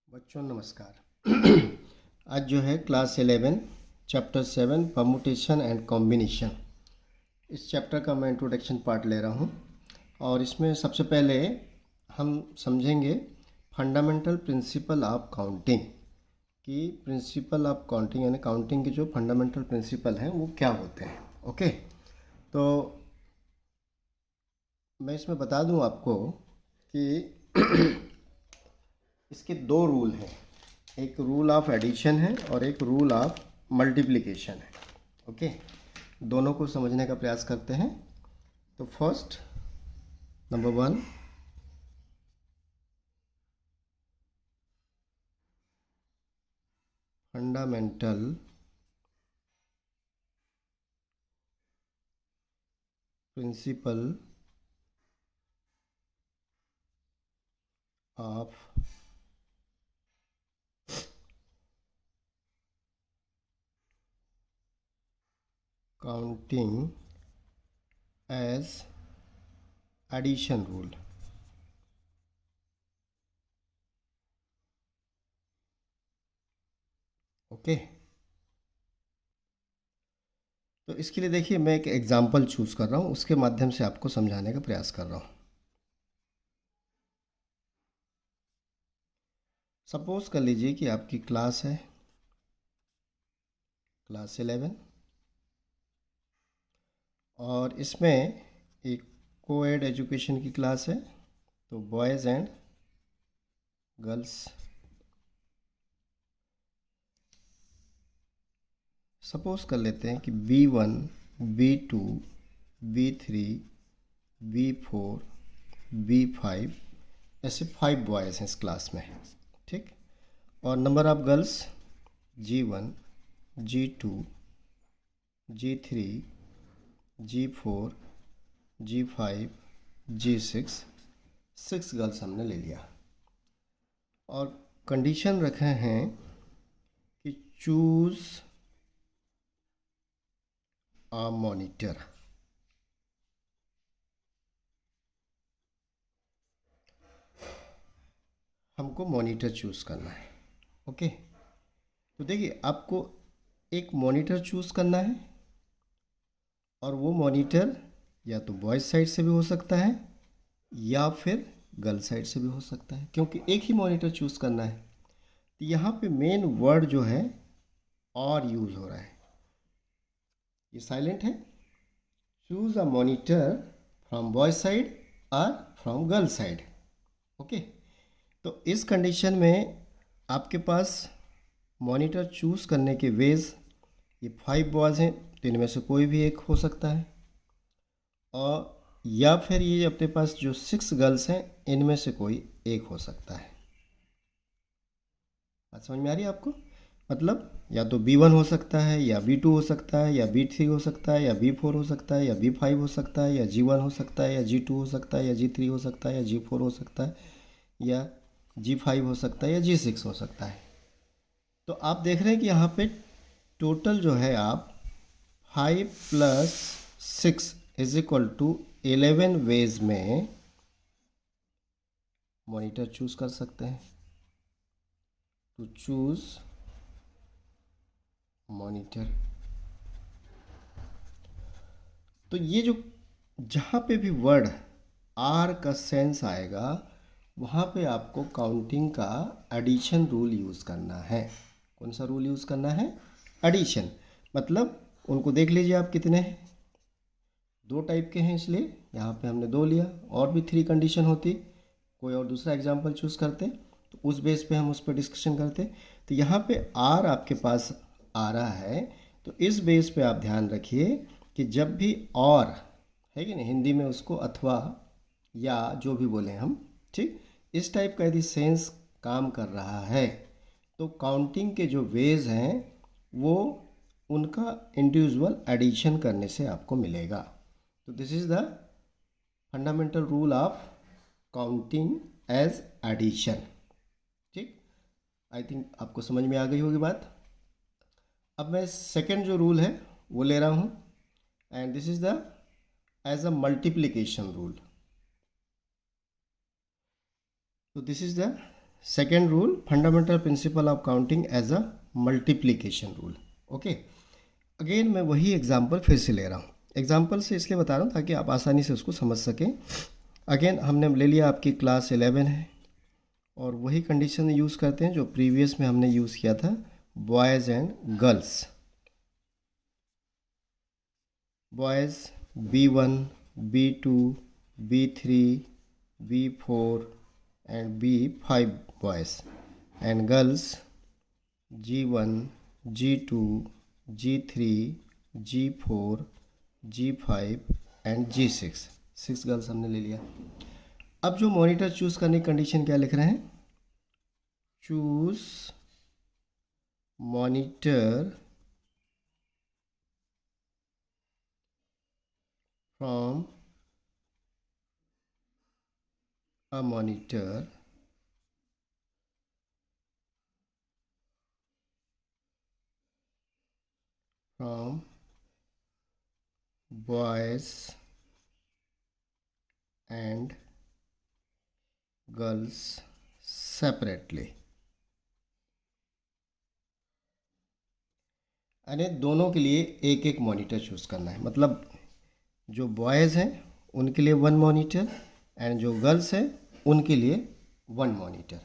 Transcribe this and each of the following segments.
बच्चों नमस्कार। आज जो है class 11 chapter 7 permutation and combination, इस चैप्टर का मैं इंट्रोडक्शन पार्ट ले रहा हूँ। और इसमें सबसे पहले हम समझेंगे फंडामेंटल प्रिंसिपल ऑफ काउंटिंग कि प्रिंसिपल ऑफ काउंटिंग यानी काउंटिंग के जो फंडामेंटल प्रिंसिपल हैं वो क्या होते हैं। ओके, तो मैं इसमें बता दूं आपको कि इसके दो रूल हैं, एक रूल ऑफ एडिशन है और एक रूल ऑफ मल्टीप्लिकेशन है। ओके, दोनों को समझने का प्रयास करते हैं। तो first number 1, fundamental principle of counting as addition rule. Okay, तो इसके लिए देखिए मैं एक एग्जांपल चूज़ कर रहा हूँ, उसके माध्यम से आपको समझाने का प्रयास कर रहा हूँ। सपोज कर लीजिए कि आपकी क्लास है क्लास 11 और इसमें एक कोएड एजुकेशन की क्लास है, तो बॉयज़ एंड गर्ल्स। सपोज कर लेते हैं कि B1, B2, B3, B4, B5 ऐसे 5 बॉयज़ हैं इस क्लास में, ठीक। और number of girls G1, G2, G3, G4, G5, G6, 6 girls हमने ले लिया। और कंडीशन रखे हैं कि चूज़ आ मॉनिटर। हमको मॉनिटर चूज़ करना है। ओके, तो देखिए आपको एक मॉनिटर चूज़ करना है और वो मॉनिटर या तो बॉयज़ साइड से भी हो सकता है या फिर गर्ल साइड से भी हो सकता है, क्योंकि एक ही मॉनिटर चूज़ करना है। तो यहाँ पे मेन वर्ड जो है और यूज़ हो रहा है, ये साइलेंट है। Choose a monitor from boy side और फ्रॉम गर्ल साइड। ओके, तो इस कंडीशन में आपके पास मॉनिटर चूज़ करने के वेज, ये 5 बॉयज़ हैं तो इनमें से कोई भी एक हो सकता है, और या फिर ये अपने पास जो 6 गर्ल्स हैं इनमें से कोई एक हो सकता है। बात समझ में आ रही है आपको? मतलब या तो B1 हो सकता है या B2 हो सकता है या B3 हो सकता है या B4 हो सकता है या B5 हो सकता है या G1 हो सकता है या G2 हो सकता है या G3 हो सकता है या G4 हो सकता है या G5 हो सकता है या G6 हो सकता है। तो आप देख रहे हैं कि यहाँ पे टोटल जो है आप 5 + 6 = 11 वेज में मॉनिटर चूज़ कर सकते हैं। टू चूज़ मॉनिटर, तो ये जो जहाँ पे भी वर्ड आर का सेंस आएगा वहाँ पे आपको काउंटिंग का एडिशन रूल यूज़ करना है। कौन सा रूल यूज़ करना है? एडिशन। मतलब उनको देख लीजिए आप कितने हैं, 2 टाइप के हैं, इसलिए यहाँ पे हमने 2 लिया। और भी 3 कंडीशन होती, कोई और दूसरा एग्जाम्पल चूज़ करते तो उस बेस पे हम उस पर डिस्कशन करते। तो यहाँ पे आर आपके पास आ रहा है, तो इस बेस पे आप ध्यान रखिए कि जब भी और है कि नहीं, हिंदी में उसको अथवा या जो भी बोले हम, ठीक, इस टाइप का यदि सेंस काम कर रहा है तो काउंटिंग के जो वेज हैं वो उनका इंडिविजुअल एडिशन करने से आपको मिलेगा। तो this is the fundamental rule of counting as addition. ठीक, आई थिंक आपको समझ में आ गई होगी बात। अब मैं सेकंड जो रूल है वो ले रहा हूँ, and this is the as a multiplication rule. तो this is the second rule, fundamental principle of counting as a multiplication rule. Okay, again मैं वही एग्जांपल फिर से ले रहा हूँ। एग्जांपल से इसलिए बता रहा हूँ ताकि आप आसानी से उसको समझ सकें। अगेन हमने ले लिया आपकी क्लास 11 है और वही कंडीशन यूज़ करते हैं जो प्रीवियस में हमने यूज़ किया था, boys and girls. Boys B1, B2, B3, B4 and B5 boys, and girls G1, G2, G3, G4, G5 and G6। 6 girls हमने ले लिया। अब जो मॉनिटर चूज करने की कंडीशन क्या लिख रहे हैं, choose monitor from a monitor from boys and girls separately। यानी दोनों के लिए एक एक मॉनिटर चूज़ करना है। मतलब जो बॉयज़ हैं उनके लिए 1 मॉनिटर एंड जो गर्ल्स हैं उनके लिए 1 मॉनिटर।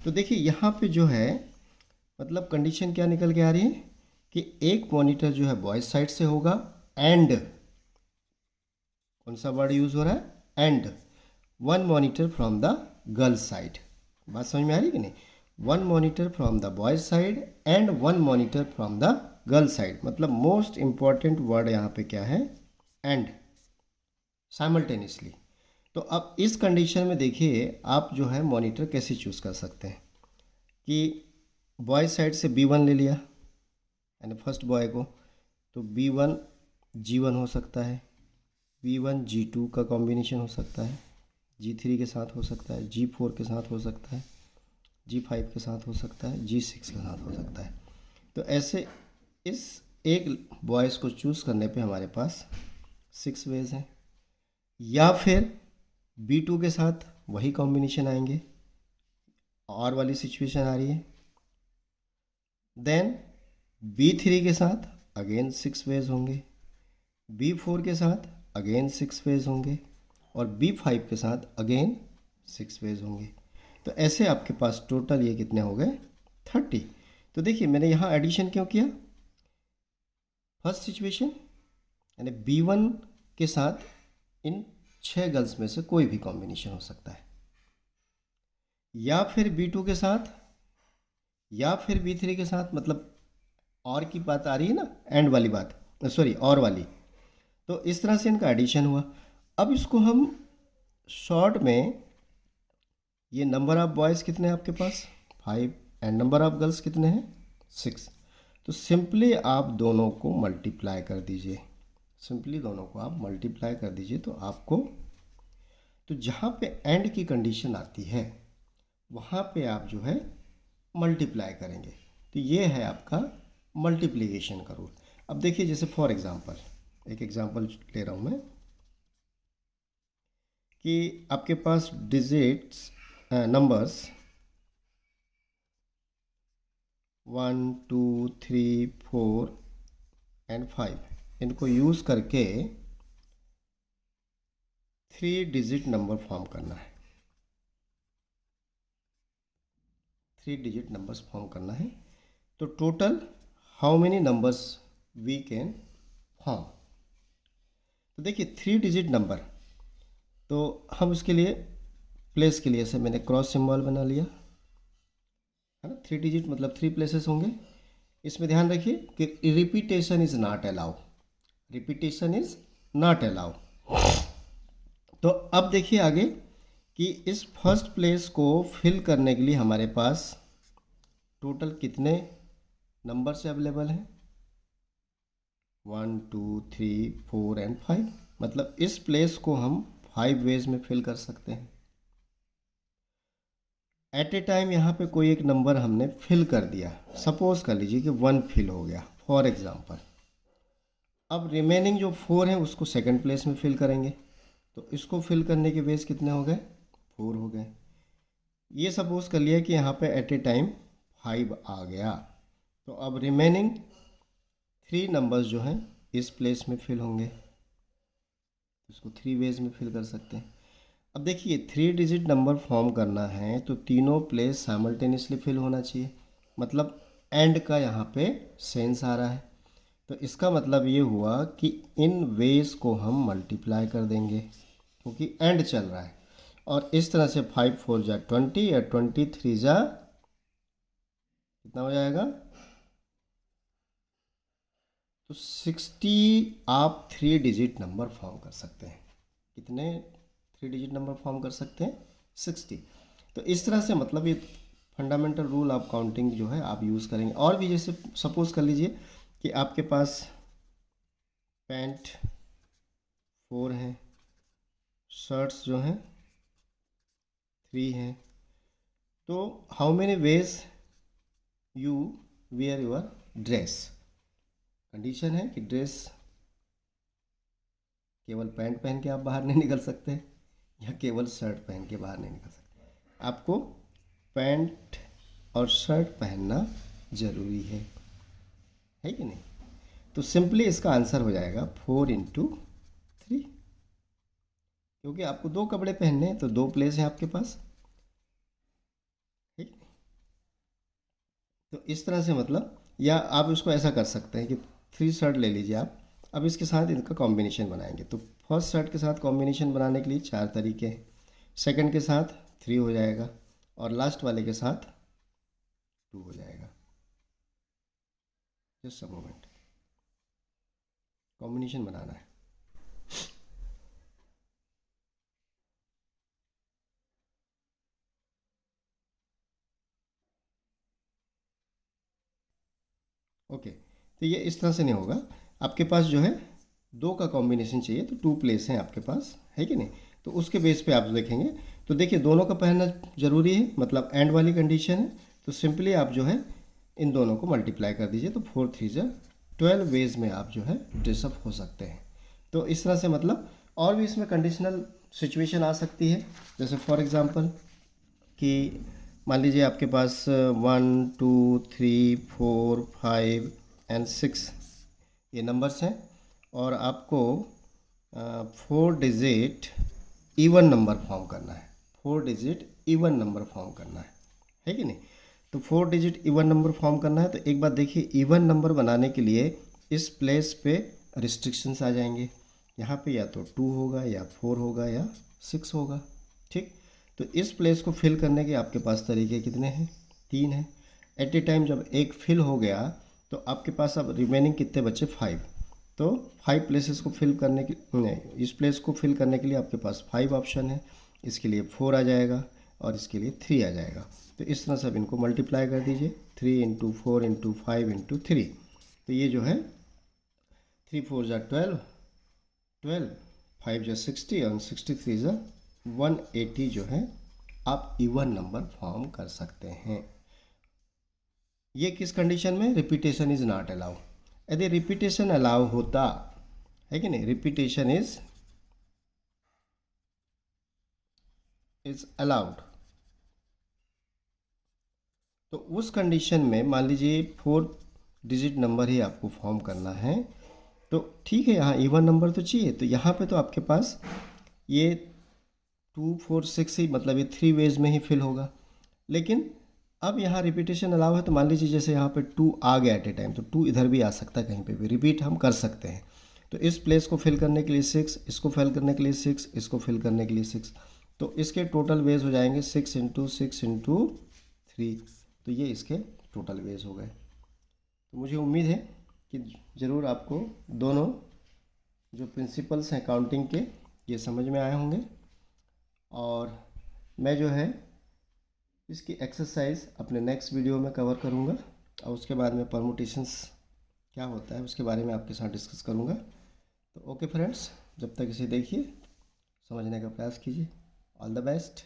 तो देखिए यहाँ पे जो है मतलब कंडीशन क्या निकल के आ रही है कि एक मॉनिटर जो है बॉयज़ साइड से होगा एंड, कौन सा वर्ड यूज़ हो रहा है, and 1 monitor from the girls side. बात समझ में आ रही है कि नहीं, 1 monitor from the boys side and 1 monitor from the girls side. मतलब मोस्ट इम्पॉर्टेंट वर्ड यहाँ पे क्या है, एंड, साइमल्टेनियसली। तो अब इस कंडीशन में देखिए आप जो है मॉनिटर कैसे चूज़ कर सकते हैं कि बॉयज़ साइड से B1 ले लिया यानी फर्स्ट बॉय को, तो B1 G1 हो सकता है, B1 G2 का कॉम्बिनेशन हो सकता है, G3 के साथ हो सकता है, G4 के साथ हो सकता है, G5 के साथ हो सकता है, G6 के साथ हो सकता है। तो ऐसे इस एक बॉयज़ को चूज़ करने पे हमारे पास 6 वेज हैं। या फिर B2 के साथ वही कॉम्बिनेशन आएंगे, और वाली सिचुएशन आ रही है। देन B3 के साथ अगेन 6 वेज होंगे, B4 के साथ अगेन 6 वेज होंगे और B5 के साथ अगेन 6 वेज होंगे। तो ऐसे आपके पास टोटल ये कितने हो गए, 30। तो देखिए मैंने यहाँ एडिशन क्यों किया, फर्स्ट सिचुएशन यानी B1 के साथ इन 6 गर्ल्स में से कोई भी कॉम्बिनेशन हो सकता है, या फिर B2 के साथ, या फिर B3 के साथ। मतलब और की बात आ रही है ना, एंड वाली बात, सॉरी और वाली। तो इस तरह से इनका एडिशन हुआ। अब इसको हम शॉर्ट में, ये नंबर ऑफ बॉयज़ कितने हैं आपके पास 5 एंड नंबर ऑफ गर्ल्स कितने हैं 6। तो सिंपली आप दोनों को मल्टीप्लाई कर दीजिए, सिंपली दोनों को आप मल्टीप्लाई कर दीजिए तो आपको, तो जहाँ पे एंड की कंडीशन आती है वहाँ पे आप जो है मल्टीप्लाई करेंगे। तो ये है आपका मल्टीप्लिकेशन का रूल। अब देखिए जैसे फॉर एग्जांपल, एक एग्जांपल ले रहा हूँ मैं कि आपके पास डिजिट्स नंबर्स 1 2 3 4 एंड 5, इनको यूज़ करके 3 डिजिट नंबर फॉर्म करना है, 3 डिजिट नंबर्स फॉर्म करना है। तो total how many numbers we can form. तो देखिए 3 डिजिट नंबर, तो हम उसके लिए प्लेस के लिए से मैंने क्रॉस सिंबल बना लिया है ना। 3 डिजिट मतलब 3 प्लेसेस होंगे। इसमें ध्यान रखिए कि repetition is not allow, repetition is not allow. तो अब देखिए आगे कि इस फर्स्ट प्लेस को फिल करने के लिए हमारे पास टोटल कितने नंबर से अवेलेबल हैं, 1 2 3 4 एंड 5। मतलब इस प्लेस को हम 5 वेज में फिल कर सकते हैं। एट ए टाइम यहाँ पे कोई एक नंबर हमने फिल कर दिया, सपोज कर लीजिए कि 1 फिल हो गया फॉर एग्जांपल। अब रिमेनिंग जो 4 हैं उसको सेकंड प्लेस में फिल करेंगे। तो इसको फिल करने के वेज कितने हो गए, 4 हो गए। ये सपोज कर लिया कि यहाँ पे एट ए टाइम 5 आ गया, तो अब रिमेनिंग 3 नंबर्स जो हैं इस प्लेस में फिल होंगे। इसको 3 वेज में फिल कर सकते हैं। अब देखिए 3 डिजिट नंबर फॉर्म करना है तो तीनों प्लेस साइमल्टेनियसली फिल होना चाहिए, मतलब एंड का यहाँ पे सेंस आ रहा है। तो इसका मतलब ये हुआ कि इन वेज को हम मल्टीप्लाई कर देंगे क्योंकि एंड चल रहा है। और इस तरह से 5 4 जा 20 या 23 जा कितना हो जाएगा, तो 60 आप 3 डिजिट नंबर फॉर्म कर सकते हैं। कितने 3 डिजिट नंबर फॉर्म कर सकते हैं, 60। तो इस तरह से मतलब ये फंडामेंटल रूल ऑफ काउंटिंग जो है आप यूज़ करेंगे। और भी जैसे सपोज कर लीजिए कि आपके पास पैंट 4 हैं, शर्ट्स जो हैं 3 हैं, तो how many ways you wear your dress. Condition है कि ड्रेस केवल पैंट पहन के आप बाहर नहीं निकल सकते या केवल शर्ट पहन के बाहर नहीं निकल सकते, आपको पैंट और शर्ट पहनना ज़रूरी है कि नहीं। तो सिंपली इसका आंसर हो जाएगा 4 इंटू 3, क्योंकि आपको 2 कपड़े पहनने हैं तो 2 प्लेस हैं आपके पास, ठीक। तो इस तरह से मतलब, या आप इसको ऐसा कर सकते हैं कि 3 शर्ट ले लीजिए आप। अब इसके साथ इनका कॉम्बिनेशन बनाएंगे, तो फर्स्ट शर्ट के साथ कॉम्बिनेशन बनाने के लिए 4 तरीके हैं, सेकंड के साथ 3 हो जाएगा और लास्ट वाले के साथ 2 हो जाएगा। जस्ट अ मोमेंट, कॉम्बिनेशन बनाना है। ओके, तो ये इस तरह से नहीं होगा। आपके पास जो है 2 का कॉम्बिनेशन चाहिए, तो 2 प्लेस हैं आपके पास, है कि नहीं। तो उसके बेस पे आप देखेंगे, तो देखिए दोनों का पहनना ज़रूरी है, मतलब एंड वाली कंडीशन है। तो सिंपली आप जो है इन दोनों को मल्टीप्लाई कर दीजिए, तो 4 3 जा 12 वेज में आप जो है ड्रेसअप हो सकते हैं। तो इस तरह से मतलब, और भी इसमें कंडीशनल सिचुएशन आ सकती है, जैसे फॉर एग्ज़ाम्पल कि मान लीजिए आपके पास 1 2 3 4 5 एंड 6 ये नंबर्स हैं, और आपको 4 डिजिट इवन नंबर फॉर्म करना है। 4 डिजिट इवन नंबर फॉर्म करना है कि नहीं। तो 4 डिजिट इवन नंबर फॉर्म करना है, तो एक बात देखिए, इवन नंबर बनाने के लिए इस प्लेस पे रिस्ट्रिक्शंस आ जाएंगे। यहाँ पे या तो 2 होगा या 4 होगा या 6 होगा, ठीक। तो इस प्लेस को फिल करने के आपके पास तरीके कितने हैं, 3 हैं। एट ए टाइम जब एक फिल हो गया तो आपके पास अब रिमेनिंग कितने बचे, 5। तो 5 प्लेसेस को फिल करने के नहीं, इस प्लेस को फिल करने के लिए आपके पास 5 ऑप्शन है, इसके लिए 4 आ जाएगा और इसके लिए 3 आ जाएगा। तो इस तरह से अब इनको मल्टीप्लाई कर दीजिए, 3 इंटू 4 इंटू 5 इंटू 3। तो ये जो है 3 4 जा 12, 12 5 जा 60 और 63 जा 180 जो है आप इवन नंबर फॉर्म कर सकते हैं। ये किस कंडीशन में, रिपीटेशन इज नॉट अलाउ। यदि रिपीटेशन अलाउ होता है कि नहीं, रिपीटेशन इज अलाउड, तो उस कंडीशन में मान लीजिए 4 डिजिट नंबर ही आपको फॉर्म करना है, तो ठीक है, यहाँ इवन नंबर तो चाहिए, तो यहाँ पे तो आपके पास ये 2 4 6 ही, मतलब ये 3 वेज में ही फिल होगा। लेकिन अब यहाँ रिपीटेशन अलाउ है, तो मान लीजिए जैसे यहाँ पे 2 आ गया एट ए टाइम, तो 2 इधर भी आ सकता है, कहीं पे भी रिपीट हम कर सकते हैं। तो इस प्लेस को फिल करने के लिए 6, इसको फिल करने के लिए 6, इसको फिल करने के लिए 6, तो इसके टोटल वेज हो जाएंगे 6 इंटू 6 इंटू 3। तो ये इसके टोटल वेज हो गए। तो मुझे उम्मीद है कि ज़रूर आपको दोनों जो प्रिंसिपल्स हैं काउंटिंग के ये समझ में आए होंगे, और मैं जो है इसकी एक्सरसाइज अपने नेक्स्ट वीडियो में कवर करूँगा, और उसके बाद में परमुटेशंस क्या होता है उसके बारे में आपके साथ डिस्कस करूँगा। तो ओके फ्रेंड्स, जब तक इसे देखिए समझने का प्रयास कीजिए। All the best.